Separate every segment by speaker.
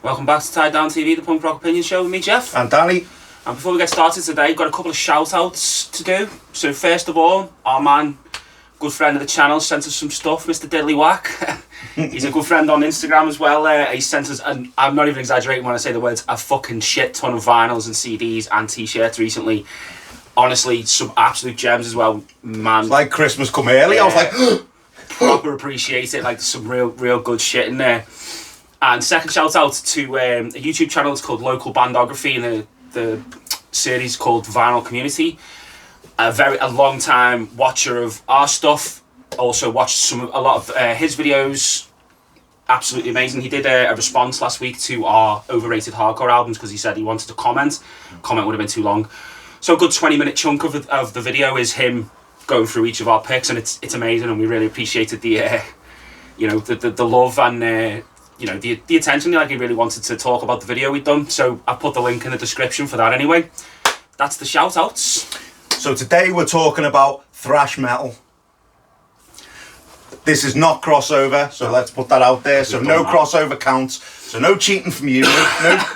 Speaker 1: Welcome back to Tied Down TV, the punk rock opinion show with me, Geoff.
Speaker 2: And Danny.
Speaker 1: And before we get started today, got a couple of shout-outs to do. So first of all, our man, good friend of the channel, sent us some stuff, Mr. Diddley Whack. He's a good friend on Instagram as well. He sent us, and I'm not even exaggerating when I say the words, a fucking shit ton of vinyls and CDs and t-shirts recently. Honestly, some absolute gems as well, man.
Speaker 2: It's like Christmas come early. Yeah. I was like,
Speaker 1: proper appreciate it. Like, there's some real good shit in there. And second shout out to a YouTube channel. It's called Local Bandography, and the series called Vinyl Community. A long time watcher of our stuff. Also watched a lot of his videos. Absolutely amazing. He did a response last week to our overrated hardcore albums because he said he wanted to comment. Comment would have been too long. So a good 20-minute chunk of the video is him going through each of our picks, and it's amazing, and we really appreciated the love and the attention. Like, he really wanted to talk about the video we'd done. So I put the link in the description for that anyway. That's the shout outs.
Speaker 2: So today we're talking about thrash metal. This is not crossover, so let's put that out there. So no crossover counts. So no cheating from you,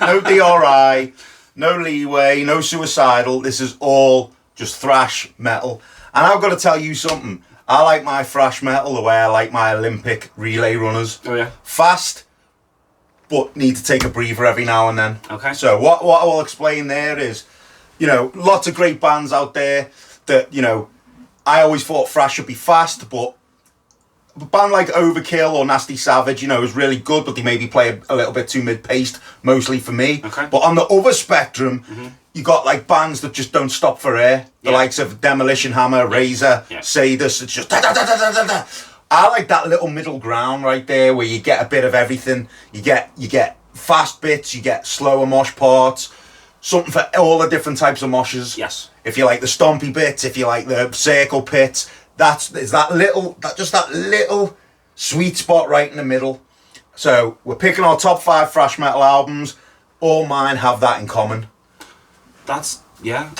Speaker 2: no DRI, no leeway, no suicidal. This is all just thrash metal. And I've got to tell you something. I like my thrash metal the way I like my Olympic relay runners.
Speaker 1: Oh yeah.
Speaker 2: Fast, but need to take a breather every now and then.
Speaker 1: Okay.
Speaker 2: So what I will explain there is, lots of great bands out there that, I always thought thrash should be fast, but a band like Overkill or Nasty Savage, is really good, but they maybe play a little bit too mid-paced, mostly for me.
Speaker 1: Okay.
Speaker 2: But on the other spectrum, you got like bands that just don't stop for air. The likes of Demolition Hammer, Razor, Sadus. It's just da-da-da-da-da-da. I like that little middle ground right there where you get a bit of everything. You get fast bits, you get slower mosh parts, something for all the different types of moshes.
Speaker 1: Yes.
Speaker 2: If you like the stompy bits, if you like the circle pits, that little sweet spot right in the middle. So we're picking our top 5 thrash metal albums. All mine have that in common.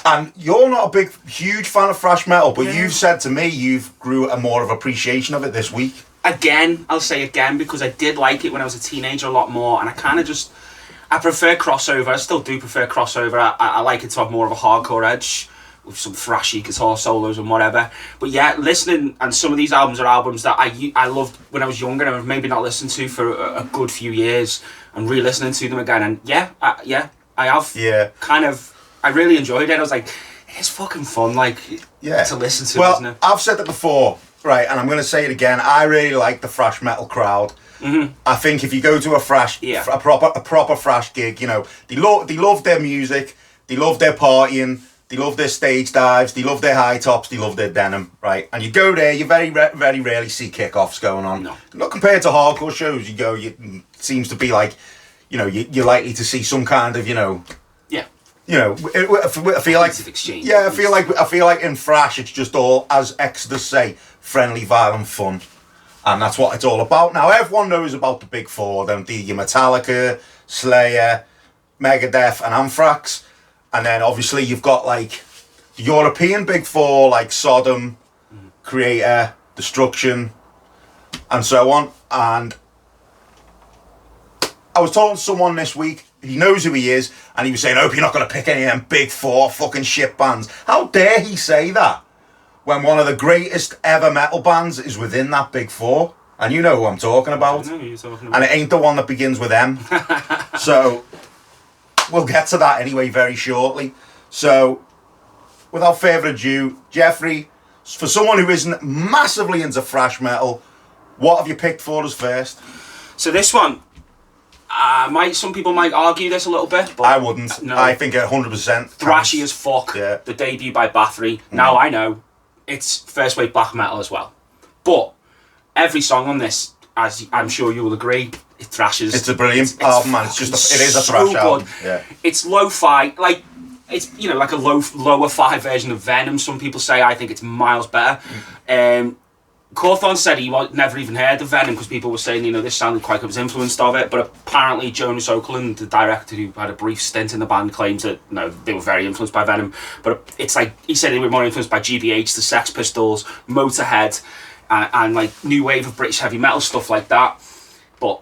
Speaker 2: And you're not a huge fan of thrash metal, but you've said to me you've grew a more of appreciation of it this week.
Speaker 1: I'll say again, because I did like it when I was a teenager a lot more, and I prefer crossover. I still do prefer crossover. I like it to have more of a hardcore edge with some thrashy guitar solos and whatever. But yeah, listening, and some of these albums are albums that I loved when I was younger and I've maybe not listened to for a good few years, and re-listening to them again, and I have. Yeah. I really enjoyed it. I was like, it's fucking fun, to listen to, isn't it?
Speaker 2: I've said that before, right, and I'm going to say it again. I really like the thrash metal crowd. Mm-hmm. I think if you go to a proper thrash gig, they love their music, they love their partying, they love their stage dives, they love their high tops, they love their denim, right? And you go there, you very rarely see kickoffs going on. No. Not compared to hardcore shows, it seems to be like, you're likely to see some kind of, I feel like
Speaker 1: exchange.
Speaker 2: Yeah, I feel like in thrash it's just all, as Exodus say, friendly, violent fun, and that's what it's all about. Now everyone knows about the big four, don't they? Your Metallica, Slayer, Megadeth, and Anthrax, and then obviously you've got like the European big four like Sodom, Creator, Destruction, and so on. And I was talking to someone this week. He knows who he is, and he was saying, I hope you're not going to pick any of them big four fucking shit bands. How dare he say that when one of the greatest ever metal bands is within that big four? And you know who I'm talking about.
Speaker 1: I know who you're talking about.
Speaker 2: And it ain't the one that begins with M. So we'll get to that anyway very shortly. So without further ado, Jeffrey, for someone who isn't massively into thrash metal, what have you picked for us first?
Speaker 1: So this one, some people might argue this a little bit, but
Speaker 2: I wouldn't. No. I think 100%
Speaker 1: thrashy as fuck. Yeah. The debut by Bathory. Now I know it's first wave black metal as well, but every song on this, as I'm sure you will agree, it thrashes.
Speaker 2: It's a brilliant album, man. It is a thrash album. Yeah.
Speaker 1: It's lo-fi, it's like a lower fi version of Venom. Some people say. I think it's miles better. Cawthon said he never even heard of Venom because people were saying, this sounded quite like it was influenced of it. But apparently Jonas Oakland, the director who had a brief stint in the band, claims that they were very influenced by Venom. But it's like, he said they were more influenced by GBH, the Sex Pistols, Motorhead, and like new wave of British heavy metal, stuff like that. But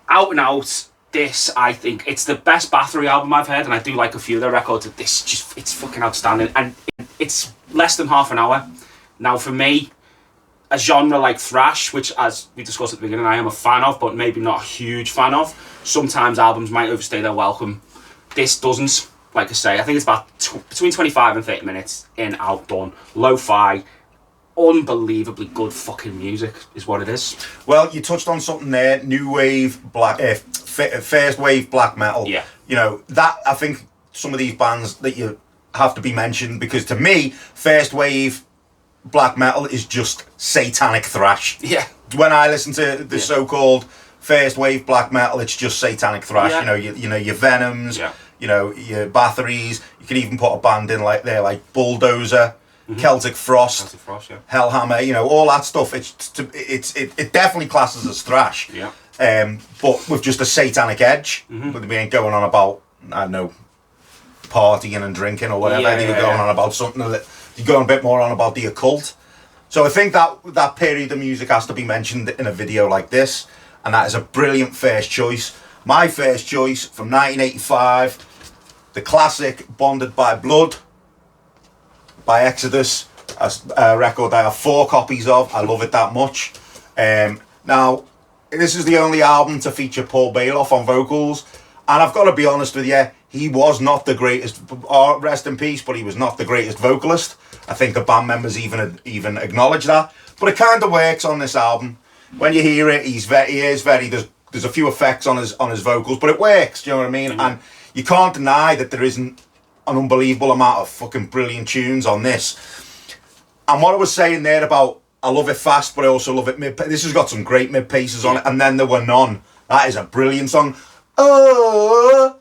Speaker 1: out and out, this, I think, it's the best Bathory album I've heard, and I do like a few of their records. It's fucking outstanding, and it's less than half an hour. Now, for me, a genre like thrash, which, as we discussed at the beginning, I am a fan of, but maybe not a huge fan of. Sometimes albums might overstay their welcome. This doesn't. Like I say, I think it's about between 25 and 30 minutes in, out, done. Lo-fi, unbelievably good fucking music is what it is.
Speaker 2: Well, you touched on something there, new wave, first wave black metal.
Speaker 1: Yeah.
Speaker 2: You know, that, I think some of these bands that you have to be mentioned, because to me, first wave black metal is just satanic thrash.
Speaker 1: Yeah.
Speaker 2: When I listen to the so-called first wave black metal, it's just satanic thrash.
Speaker 1: Yeah.
Speaker 2: You know your Venoms,
Speaker 1: yeah.
Speaker 2: you know your Bathories. You can even put a band in like Bulldozer, Celtic Frost,
Speaker 1: yeah.
Speaker 2: Hellhammer. You know, all that stuff. It definitely classes as thrash.
Speaker 1: Yeah.
Speaker 2: But with just a satanic edge. But they ain't going on about, I don't know, partying and drinking or whatever. They were going on about something that you're going a bit more on about the occult. So I think that period of music has to be mentioned in a video like this, and that is a brilliant first choice. My first choice from 1985, the classic Bonded by Blood by Exodus, a record I have 4 copies of. I love it that much. Now, this is the only album to feature Paul Bailoff on vocals, and I've got to be honest with you, he was not the greatest, rest in peace, but he was not the greatest vocalist. I think the band members even acknowledge that. But it kind of works on this album. When you hear it, there's a few effects on his vocals, but it works, do you know what I mean? And you can't deny that there isn't an unbelievable amount of fucking brilliant tunes on this. And what I was saying there about, I love it fast, but I also love it mid. This has got some great mid paces on it, and then There Were None. That is a brilliant song. Oh,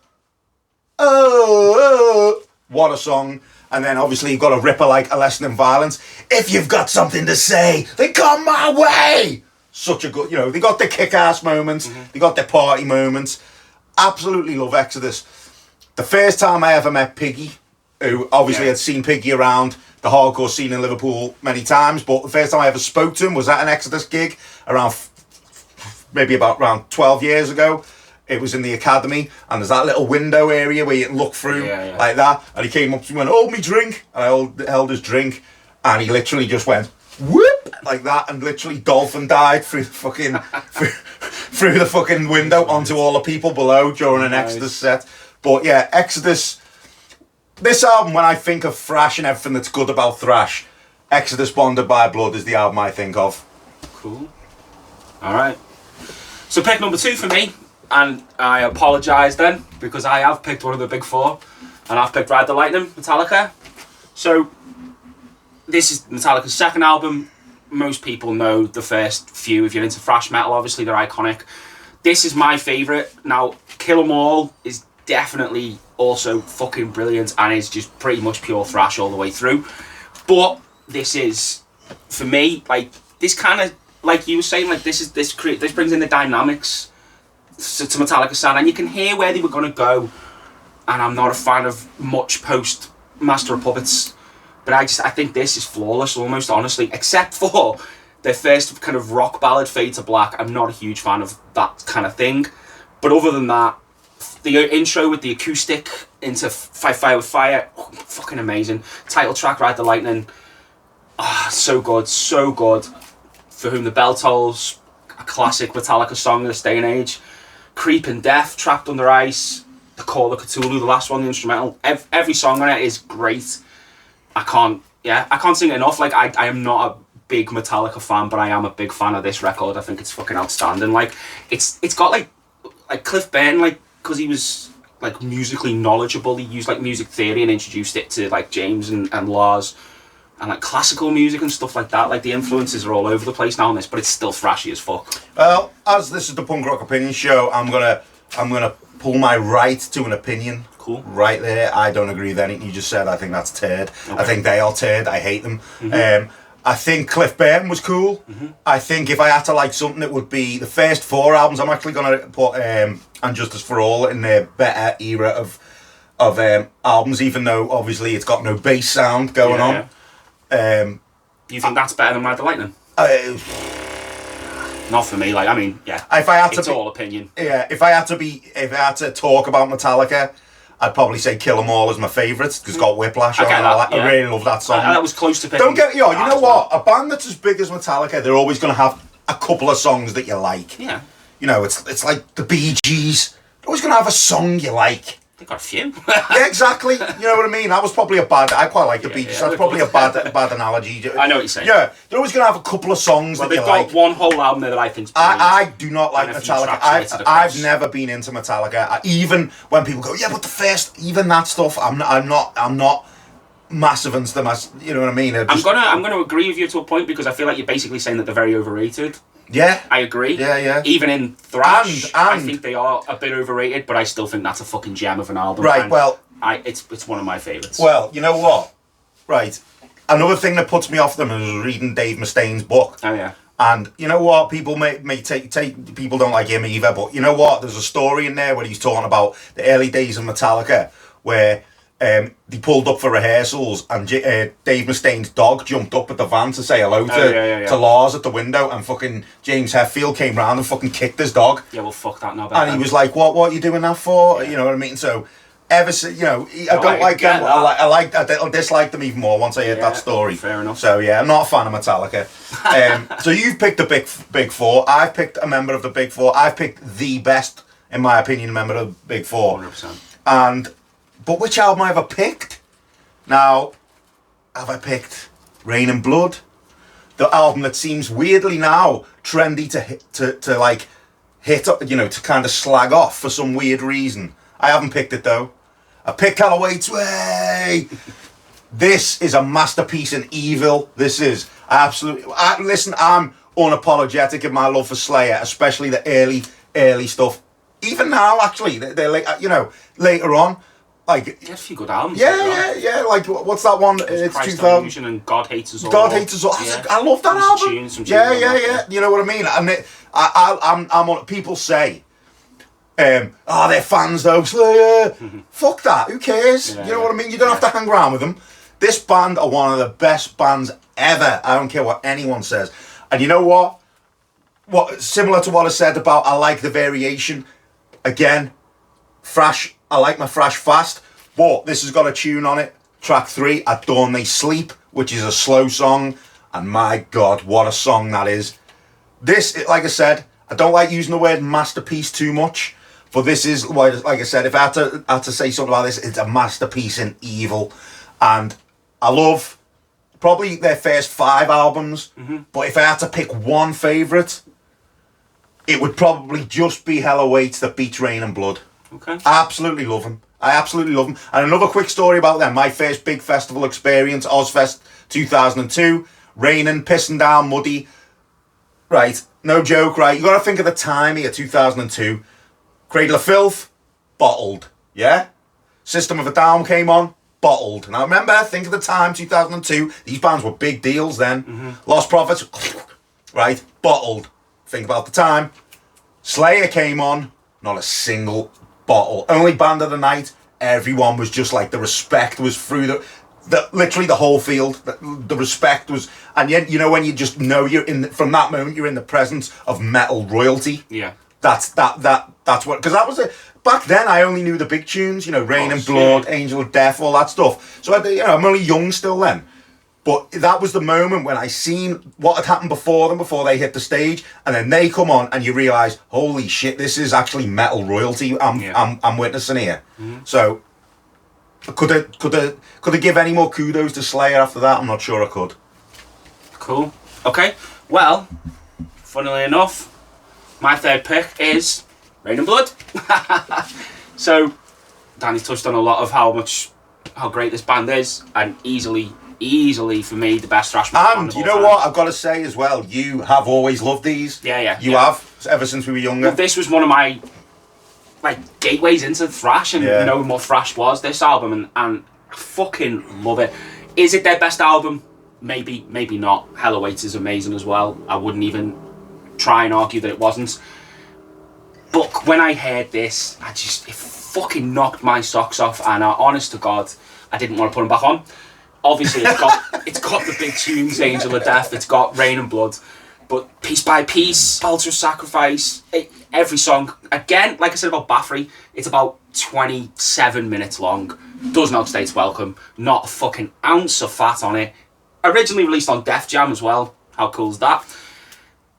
Speaker 2: what a song. And then obviously you've got a ripper like A Lesson in Violence. If you've got something to say, then come my way. Such a good, you know, they got the kick-ass moments, they got the party moments. Absolutely love Exodus. The first time I ever met Piggy, who obviously had seen Piggy around the hardcore scene in Liverpool many times, but the first time I ever spoke to him was at an Exodus gig around 12 years ago. It was in the Academy, and there's that little window area where you can look through like that. And he came up to me and went, "Hold me drink." And I held his drink, and he literally just went whoop like that, and literally dolphin dived through the fucking through the fucking window onto all the people below during an Exodus set. But yeah, Exodus. This album, when I think of thrash and everything that's good about thrash, Exodus Bonded by Blood is the album I think of.
Speaker 1: Cool. All right. So pick number 2 for me. And I apologise then, because I have picked one of the big 4, and I've picked Ride the Lightning, Metallica. So, this is Metallica's second album. Most people know the first few. If you're into thrash metal, obviously they're iconic. This is my favourite. Now, Kill 'Em All is definitely also fucking brilliant, and is just pretty much pure thrash all the way through. But this is, for me, like, this kind of, like you were saying, like, this brings in the dynamics to Metallica sound, and you can hear where they were going to go. And I'm not a fan of much post Master of Puppets, but I think this is flawless, almost, honestly, except for their first kind of rock ballad, Fade to Black. I'm not a huge fan of that kind of thing, but other than that, the intro with the acoustic into Fight Fire with Fire, fucking amazing. Title track, Ride the Lightning, so good. For Whom the Bell Tolls, a classic Metallica song of this day and age. Creep and Death, Trapped Under Ice, The Call of Cthulhu, the last one, the instrumental. Every song on it is great. I can't sing it enough. Like, I am not a big Metallica fan, but I am a big fan of this record. I think it's fucking outstanding. Like, it's got like Cliff Burton, like, because he was like musically knowledgeable, he used like music theory and introduced it to like James and Lars, and like classical music and stuff like that. Like, the influences are all over the place now on this, but it's still thrashy as fuck.
Speaker 2: Well, as this is the Punk Rock Opinion Show, I'm gonna pull my right to an opinion.
Speaker 1: Cool.
Speaker 2: Right there. I don't agree with anything you just said. I think that's turd. Okay. I think they are turd. I hate them. I think Cliff Burton was cool. I think if I had to like something, it would be the first 4 albums. I'm actually gonna put And Justice for All in their better era of albums, even though obviously it's got no bass sound going on.
Speaker 1: You think that's better than Ride the Lightning? Not for me. Like, I mean, yeah.
Speaker 2: If I had
Speaker 1: it's
Speaker 2: to
Speaker 1: all opinion.
Speaker 2: Yeah, if I had to talk about Metallica, I'd probably say Kill 'Em All is my favourite because it's got Whiplash on. I really love that song.
Speaker 1: That was close to picking.
Speaker 2: Don't get you know what? A band that's as big as Metallica, they're always going to have a couple of songs that you like.
Speaker 1: Yeah.
Speaker 2: You know, it's like the Bee Gees. They're always going to have a song you like.
Speaker 1: They got a few.
Speaker 2: Yeah, exactly. You know what I mean? That was probably I quite like the Bee Gees. That's probably a bad analogy.
Speaker 1: I know what you're saying.
Speaker 2: Yeah, they're always going to have a couple of songs that you like.
Speaker 1: They've got one whole album there that I think's brilliant.
Speaker 2: I do not like Metallica. I've never been into Metallica. Even when people go, yeah, but the first, even that stuff, I'm not massive into them. You know what I mean?
Speaker 1: I'm gonna agree with you to a point because I feel like you're basically saying that they're very overrated.
Speaker 2: Yeah,
Speaker 1: I agree.
Speaker 2: Yeah.
Speaker 1: Even in Thrash, I think they are a bit overrated, but I still think that's a fucking gem of an album.
Speaker 2: Right. Well,
Speaker 1: it's one of my favourites.
Speaker 2: Well, you know what? Right. Another thing that puts me off them is reading Dave Mustaine's book.
Speaker 1: Oh yeah.
Speaker 2: And you know what? People may take people don't like him either, but you know what? There's a story in there where he's talking about the early days of Metallica, where they pulled up for rehearsals and Dave Mustaine's dog jumped up at the van to say hello to Lars at the window, and fucking James Hetfield came round and fucking kicked his dog.
Speaker 1: Yeah, well, fuck that now.
Speaker 2: And he was like, "What are you doing that for?" Yeah. You know what I mean? So, I don't like them. I dislike them even more once I heard that story.
Speaker 1: Fair enough.
Speaker 2: So yeah, I'm not a fan of Metallica. So you've picked the big four. I've picked a member of the big four. I've picked the best, in my opinion, member of the big four.
Speaker 1: 100%.
Speaker 2: But which album have I picked? Now, have I picked Rain and Blood? The album that seems weirdly now trendy to hit up, to kind of slag off for some weird reason. I haven't picked it though. I picked Calloway's Way. This is a masterpiece in evil. This is absolutely. Listen, I'm unapologetic in my love for Slayer, especially the early stuff. Even now, actually, they're like, later on. Like,
Speaker 1: he had a few good albums.
Speaker 2: Yeah. Like, what's that one? It's
Speaker 1: Christ
Speaker 2: 2000.
Speaker 1: And God Hates Us All.
Speaker 2: God Hates Us All. Yeah. I love that album.
Speaker 1: Some tunes
Speaker 2: yeah. You know what I mean? And I'm on. People say, they're fans though. Slayer. Fuck that. Who cares? You know what I mean? You don't have to hang around with them. This band are one of the best bands ever. I don't care what anyone says. And you know what? Similar to what I said about I like the variation. Again, Thrash. I like my Thrash fast, but this has got a tune on it. Track 3, At Dawn They Sleep, which is a slow song, and my God, what a song that is. This, like I said, I don't like using the word masterpiece too much, but this is, like I said, if I had to say something about this, it's a masterpiece in evil, and I love probably their first 5 albums, but if I had to pick one favourite, it would probably just be Hell Awaits that beats Rain and Blood.
Speaker 1: Okay.
Speaker 2: I absolutely love them. And another quick story about them. My first big festival experience, Ozfest 2002. Raining, pissing down, muddy. Right, no joke, right? You got to think of the time here, 2002. Cradle of Filth, bottled. Yeah? System of a Down came on, bottled. Now remember, think of the time, 2002. These bands were big deals then. Lost Prophets, right? Bottled. Think about the time. Slayer came on, not a single bottle. Only band of the night. Everyone was just like, the respect was through the literally the whole field. The respect was, and yet when you just know from that moment you're in the presence of metal royalty.
Speaker 1: Yeah.
Speaker 2: That's what, because that was it. Back then I only knew the big tunes. Rain and Blood, Angel of Death, all that stuff. So I'm only young still then. But that was the moment when I seen what had happened before them, before they hit the stage, and then they come on, and you realise, holy shit, this is actually metal royalty. I'm witnessing here. So, could I give any more kudos to Slayer after that? I'm not sure I could.
Speaker 1: Cool. Okay. Well, funnily enough, my third pick is Rain and Blood. So, Danny's touched on a lot of how great this band is, and easily for me the best thrash metal band of all
Speaker 2: you know
Speaker 1: time.
Speaker 2: what I've got to say as well, you have always loved these. You have ever since we were younger.
Speaker 1: Well, this was one of my gateways into thrash and knowing what thrash was, this album, and I fucking love it. Is it their best album? Maybe not. Hell Awaits is amazing as well. I wouldn't even try and argue that it wasn't. But when I heard this, it fucking knocked my socks off, and honest to God, I didn't want to put them back on. Obviously, it's got the big tunes, Angel of Death. It's got Rain and Blood. But Piece by Piece, Altar of Sacrifice, every song. Again, like I said about Bathory, it's about 27 minutes long. Doesn't outstay its welcome. Not a fucking ounce of fat on it. Originally released on Def Jam as well. How cool is that?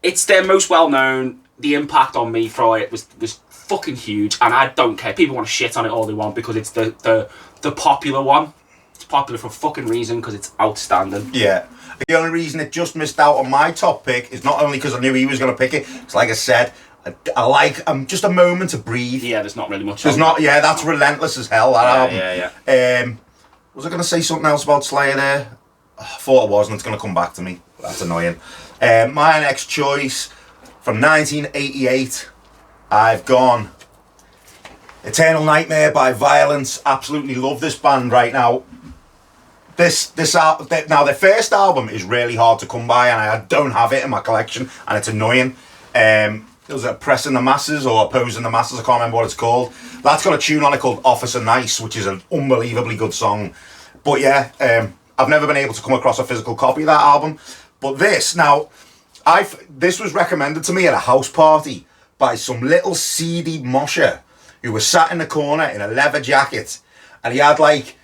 Speaker 1: It's their most well-known. The impact on me for it was fucking huge, and I don't care. People want to shit on it all they want because it's the popular one. It's popular for a fucking reason because it's outstanding.
Speaker 2: Yeah. The only reason it just missed out on my top pick is not only because I knew he was going to pick it. It's like I said, I like just a moment to breathe.
Speaker 1: Yeah, there's not really much.
Speaker 2: There's not. Yeah, that's relentless as hell. That album.
Speaker 1: Yeah.
Speaker 2: Was I going to say something else about Slayer there? I thought I was, and it's going to come back to me. That's annoying. My next choice from 1988, I've gone Eternal Nightmare by Violence. Absolutely love this band right now. Now their first album is really hard to come by, and I don't have it in my collection, and it's annoying. It was Oppressing the Masses or Opposing the Masses, I can't remember what it's called. That's got a tune on it called Officer Nice, which is an unbelievably good song. But yeah, I've never been able to come across a physical copy of that album. But this was recommended to me at a house party by some little seedy mosher who was sat in the corner in a leather jacket, and he had like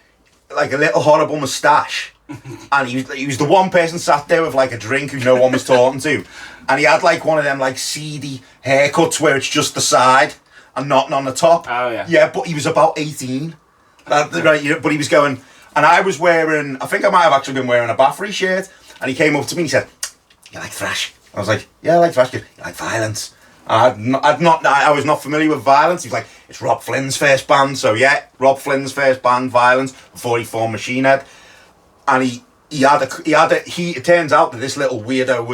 Speaker 2: a little horrible moustache, and he was the one person sat there with like a drink who no one was talking to, and he had like one of them like seedy haircuts where it's just the side and nothing on the top.
Speaker 1: Oh yeah.
Speaker 2: Yeah, but he was about 18. Right, but he was going, and I was wearing, I think I might have actually been wearing a Bathory shirt, and he came up to me and he said, "You like thrash?" I was like, "Yeah, I like thrash." You like Violence? I was not familiar with Violence. He's like, "It's Rob Flynn's first band." So yeah, Rob Flynn's first band, Violence, before he formed Machine Head. And it turns out that this little weirdo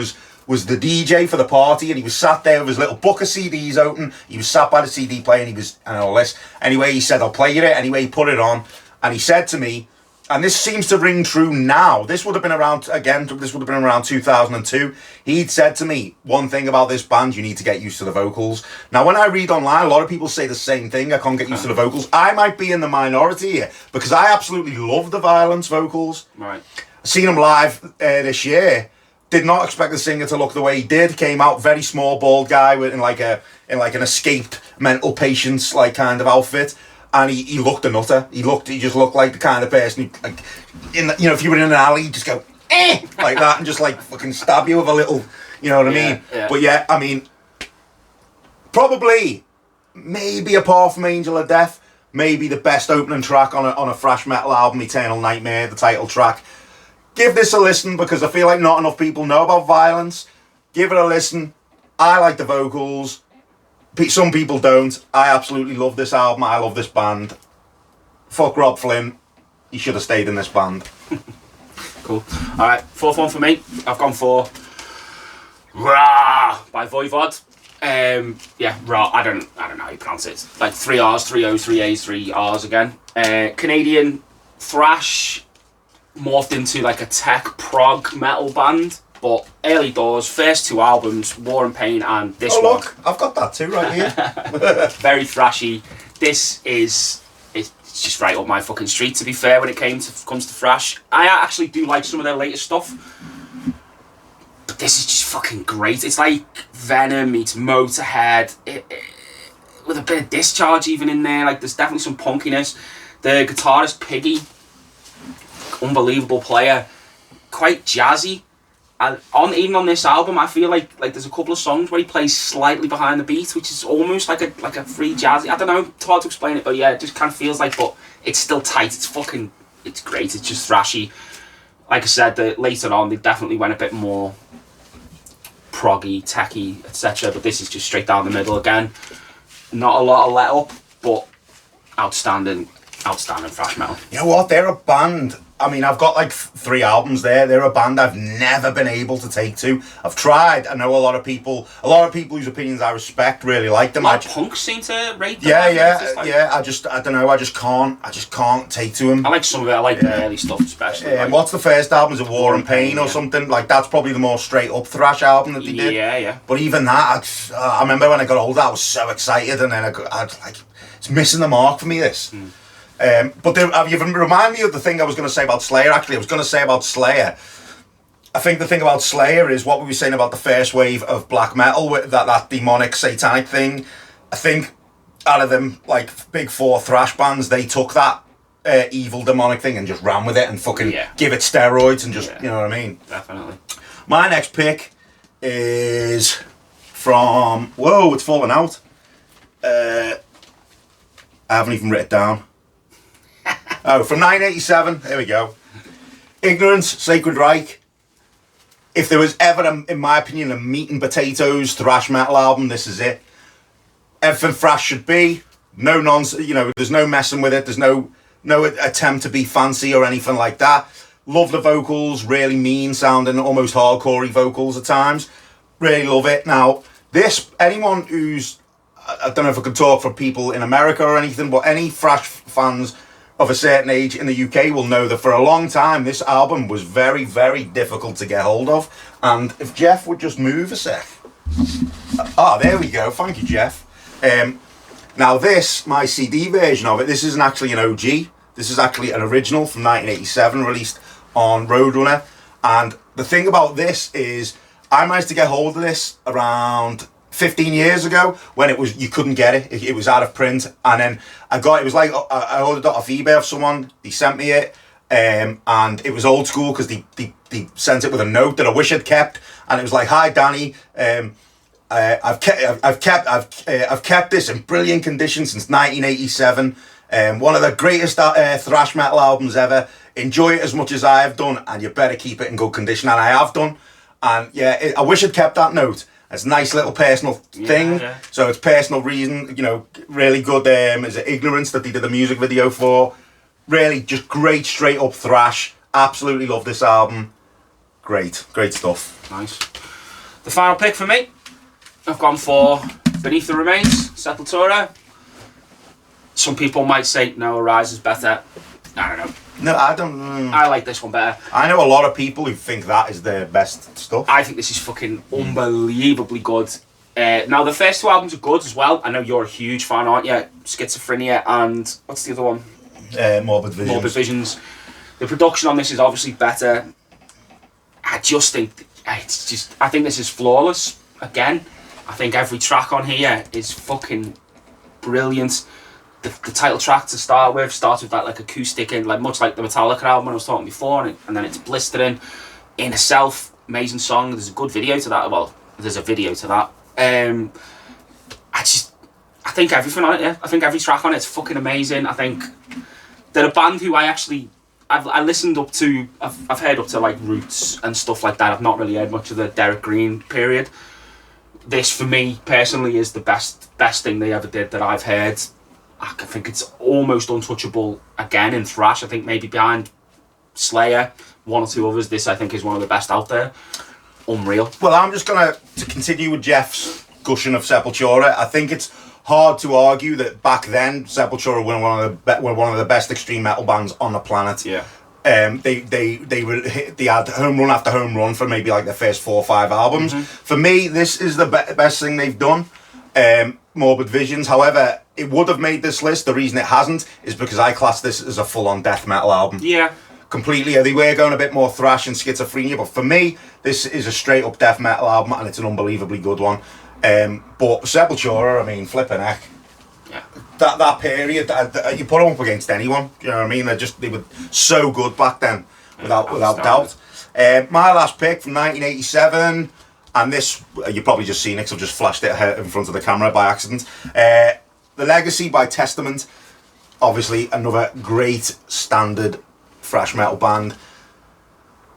Speaker 2: was the DJ for the party, and he was sat there with his little book of CDs open. He was sat by the CD player, and he was, and all this. Anyway, he said, "I'll play you it." Anyway, he put it on, and he said to me, and this seems to ring true now. This would have been around 2002. He'd said to me, "One thing about this band, you need to get used to the vocals." Now, when I read online, a lot of people say the same thing. I can't get used to the vocals. I might be in the minority here because I absolutely love the Violence vocals.
Speaker 1: Right.
Speaker 2: Seen him live this year. Did not expect the singer to look the way he did. Came out very small, bald guy in like an escaped mental patient's like kind of outfit. And he looked a nutter. He just looked like the kind of person who, like, if you were in an alley, you'd just go, like that, and just like fucking stab you with a little, you know what I mean?
Speaker 1: Yeah.
Speaker 2: But yeah, I mean, probably, maybe apart from Angel of Death, maybe the best opening track on a thrash metal album, Eternal Nightmare, the title track. Give this a listen because I feel like not enough people know about Violence. Give it a listen. I like the vocals. Some people don't. I absolutely love this album. I love this band. Fuck Rob Flynn. He should have stayed in this band.
Speaker 1: Cool. Alright, fourth one for me. I've gone for Rrröööaaarrr by Voivod. Rrröööaaarrr. I don't know how you pronounce it. It's like 3 R's, 3 O's, 3 A's, 3 R's again. Canadian thrash morphed into like a tech prog metal band. But early doors, first 2 albums, War and Pain and this one.
Speaker 2: Oh look, I've got that too right here.
Speaker 1: Very thrashy. It's just right up my fucking street, to be fair, when it comes to thrash. I actually do like some of their latest stuff. But this is just fucking great. It's like Venom meets Motorhead. With a bit of Discharge even in there. Like, there's definitely some punkiness. The guitarist, Piggy, unbelievable player. Quite jazzy. And even on this album, I feel like there's a couple of songs where he plays slightly behind the beat, which is almost like a free jazzy. I don't know, it's hard to explain it, but yeah, it just kind of feels like, but it's still tight. It's great. It's just thrashy. Like I said, later on, they definitely went a bit more proggy, techy, etc. But this is just straight down the middle again. Not a lot of let up, but outstanding thrash metal.
Speaker 2: You know what? They're a band. I mean, I've got like 3 albums there. They're a band I've never been able to take to. I've tried. I know a lot of people whose opinions I respect really like them.
Speaker 1: A lot of punks seem to rate them.
Speaker 2: Yeah. I don't know. I just can't take to them.
Speaker 1: I like some of it. I like the early stuff especially.
Speaker 2: What's the first album? Is it War and Pain or something? Like, that's probably the more straight up thrash album that they did.
Speaker 1: Yeah.
Speaker 2: But even that, I remember when I got older, I was so excited, and then I'd like, it's missing the mark for me, this. But you've reminded me of the thing I was going to say about Slayer. Actually, I was going to say about Slayer. I think the thing about Slayer is what we were saying about the first wave of black metal, with that demonic, satanic thing. I think out of them, like, big four thrash bands, they took that evil, demonic thing and just ran with it and fucking give it steroids and just, you know what I mean?
Speaker 1: Definitely. My
Speaker 2: next pick is from... Whoa, it's fallen out. I haven't even written it down. From 1987. There we go. Ignorance, Sacred Reich. If there was ever, in my opinion, a meat and potatoes thrash metal album, this is it. Everything thrash should be. No nonsense, there's no messing with it. There's no attempt to be fancy or anything like that. Love the vocals, really mean sounding, almost hardcore-y vocals at times. Really love it. Now, anyone who's, I don't know if I could talk for people in America or anything, but any thrash fans of a certain age in the UK will know that for a long time this album was very, very difficult to get hold of. And if Geoff would just move a sec. There we go. Thank you, Geoff. Now my CD version of it, this isn't actually an OG. This is actually an original from 1987, released on Roadrunner. And the thing about this is I managed to get hold of this around 15 years ago when you couldn't get it. It was out of print, and then I ordered it off eBay off someone. He sent me it, and it was old school because they sent it with a note that I wish I'd kept, and it was like, "Hi Danny, I've kept this in brilliant condition since 1987. One of the greatest thrash metal albums ever. Enjoy it as much as I have done, and you better keep it in good condition." And I have done, and I wish I'd kept that note. It's a nice little personal thing. Yeah. So it's personal reason, really good. Is it Ignorance that they did the music video for? Really just great straight up thrash. Absolutely love this album. Great stuff.
Speaker 1: Nice. The final pick for me, I've gone for Beneath the Remains, Sepultura. Some people might say no, Rise is better. I don't know.
Speaker 2: No, I don't.
Speaker 1: I like this one better.
Speaker 2: I know a lot of people who think that is their best stuff.
Speaker 1: I think this is fucking unbelievably good. Now, the first two albums are good as well. I know you're a huge fan, aren't you? Schizophrenia and... What's the other one?
Speaker 2: Morbid Visions.
Speaker 1: Morbid Visions. The production on this is obviously better. I just think... I think this is flawless. Again, I think every track on here is fucking brilliant. The title track to start with starts with that like acoustic and like much like the Metallica album I was talking before, and then it's blistering in itself. Amazing song. There's a good video to that. Well, there's a video to that. I think everything on it. Yeah, I think every track on it's fucking amazing. I think they're a band who I listened up to. I've heard up to like Roots and stuff like that. I've not really heard much of the Derek Green period. This for me personally is the best thing they ever did that I've heard. I think it's almost untouchable again in thrash. I think maybe behind Slayer, one or two others, this I think is one of the best out there. Unreal.
Speaker 2: Well, I'm just to continue with Geoff's gushing of Sepultura. I think it's hard to argue that back then Sepultura were one of the best extreme metal bands on the planet.
Speaker 1: Yeah.
Speaker 2: They had home run after home run for maybe like their first 4 or 5 albums. Mm-hmm. For me, this is the best thing they've done. Morbid Visions, however, it would have made this list. The reason it hasn't is because I class this as a full-on death metal album.
Speaker 1: Yeah.
Speaker 2: Completely. They were going a bit more thrash and schizophrenia, but for me, this is a straight-up death metal album, and it's an unbelievably good one. But Sepultura, I mean, flipping heck.
Speaker 1: Yeah.
Speaker 2: That period, you put them up against anyone. You know what I mean? They were so good back then, without doubt. My last pick from 1987. And this, you've probably just seen it because I've just flashed it in front of the camera by accident. The Legacy by Testament. Obviously, another great standard thrash metal band.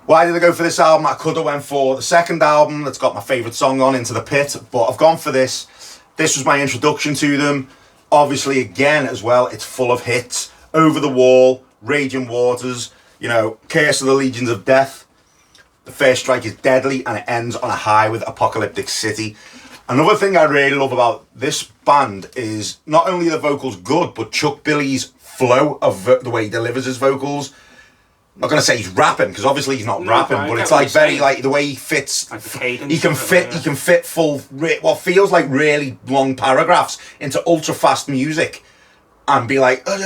Speaker 2: Why did I go for this album? I could have went for the second album that's got my favourite song on, Into the Pit. But I've gone for this. This was my introduction to them. Obviously, again, as well, it's full of hits. Over the Wall, Raging Waters, Curse of the Legions of Death. The first strike is deadly and it ends on a high with Apocalyptic City. Another thing I really love about this band is not only the vocals good, but Chuck Billy's flow of the way he delivers his vocals. I'm not going to say he's rapping, because obviously he's not rapping, but it's like very like the way he fits.
Speaker 1: Like the cadence,
Speaker 2: he can fit full, what feels like really long paragraphs into ultra fast music. and be like, you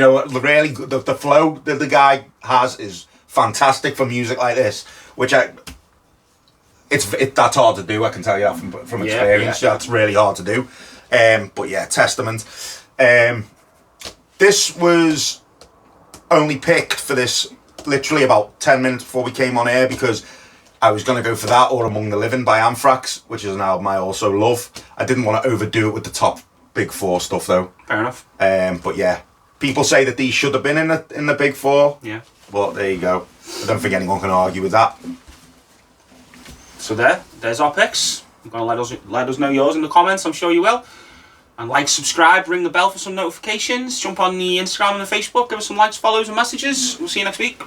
Speaker 2: know, really the flow that the guy has is fantastic for music like this, which that's hard to do. I can tell you that from experience.
Speaker 1: Yeah.
Speaker 2: That's really hard to do. But yeah, testament. This was only picked for this literally about 10 minutes before we came on air, because I was going to go for that or Among the Living by Anthrax, which is an album I also love. I didn't want to overdo it with the top big four stuff though.
Speaker 1: Fair enough.
Speaker 2: But yeah, people say that these should have been in the big four.
Speaker 1: Yeah.
Speaker 2: But there you go. I don't think anyone can argue with that.
Speaker 1: So there's our picks. You're going to let us know yours in the comments, I'm sure you will. And like, subscribe, ring the bell for some notifications. Jump on the Instagram and the Facebook, give us some likes, follows and messages. We'll see you next week.